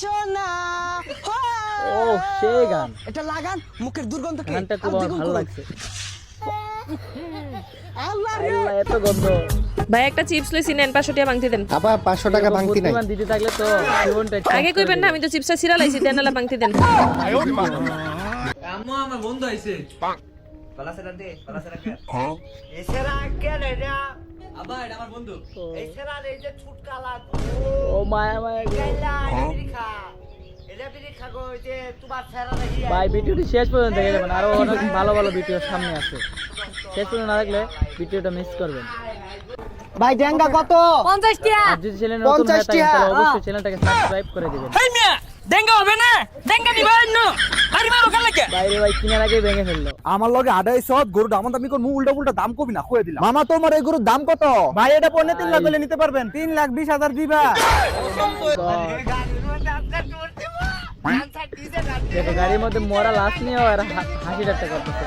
সোনা ও সেই গান, এটা লাগান মুখের দুর্গন্ধ কে গানটা তো ভালো লাগছে। আল্লাহ রে আল্লাহ, এত গন্ধ। ভাই একটা চিপস লইছি নেন 500 টাকা ভাঙতি দেন। আপা 500 টাকা ভাঙতি নাই। বুদ্ধিমান দিতে থাকলে তো জীবনটা আগে কইবেন না, আমি তো চিপসটা ছিড়া লাইছি, দেন নালা ভাঙতি দেন। আম্মু আমার বন্ধু আইছে। পালাসেরা দে, পালাসেরা কে? এসেরা কে রে না? আব্বা এটা আমার বন্ধু। এসেরা এই যে ছুটকা লাগো। ও মায়া মায়া গো। গাইলা আমেরিকা। এলে আমেরিকা গো এই যে তোমার ছেড়া লাগি। ভাই ভিডিওটি শেষ পর্যন্ত দেখে যাবেন, আরো অনেক ভালো ভালো ভিডিও সামনে আছে। শেষ পর্যন্ত না দেখলে ভিডিওটা মিস করবেন। ভাই ডেঙ্গা কত 50 টাকা। আর যদি চ্যানেল নতুন হয়ে 50 থাকেন টাকা। তাহলে অবশ্যই চ্যানেলটাকে সাবস্ক্রাইব করে দিবেন। এই মিয়া দেঙ্গা হবে না, দেঙ্গা দিবেন না। আরে মারো কাল লাগে। বাইরে ভাই কিনার আগে ভেঙে ফেললো। আমার লগে 250 গরু দাম দামি কোন উল্টা উল্টা দাম কবি না কয়ে দিলাম। মামা তোমার এই গরুর দাম কত? ভাই এটা 3.5 লাখ হলে নিতে পারবেন। 3,20,000 দিবা। দেখো গাড়ির মধ্যে মরা লাশ নিয়ে আর হাসি ঠাট্টা করতেছে।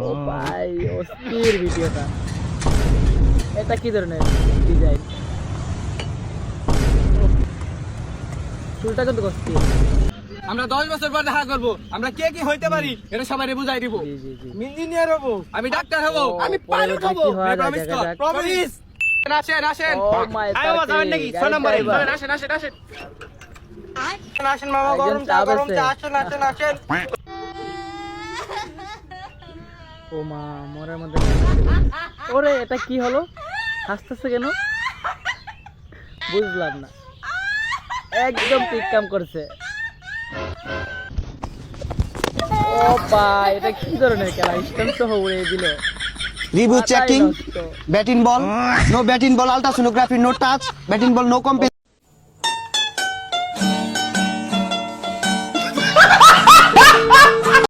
ও ভাই অস্থির ভিডিওটা। এটা কি ধরনের ডিজাইন? চুলটা কিন্তু অস্থির। আমরা 10 বছর পর দেখা করব। আমরা কে কি হইতে পারি এটা সবাইকে বুঝাই দিব। জি জি জি। ইঞ্জিনিয়ার হব, আমি ডাক্তার হব, ও, আমি পরে পাইলট হব। কি হয় প্রমিস দেখা কর, যাক। প্রমিস। আসেন আসেন। ও মাই আয় বাবা যাবেন নাকি? 6 নম্বরে। গাড়ি আসেন আসেন আসেন। আসেন মামা, একজন গরম চা চা গরম বেচে। চা, আসেন আসেন আসেন। ও মা মরার মধ্যে। ওরে এটা কি হলো? হাসতেছে কেন? বুঝলাম না। একদম ঠিক কাম করছে। ও ভাই এটা কি ধরনের খেলা? স্ট্যাম্প সহ উড়িয়ে দিল। রিভিউ মাথায় চেকিং নষ্ট। Batting ball no batting ball ultrasonography no touch batting ball no কম্পে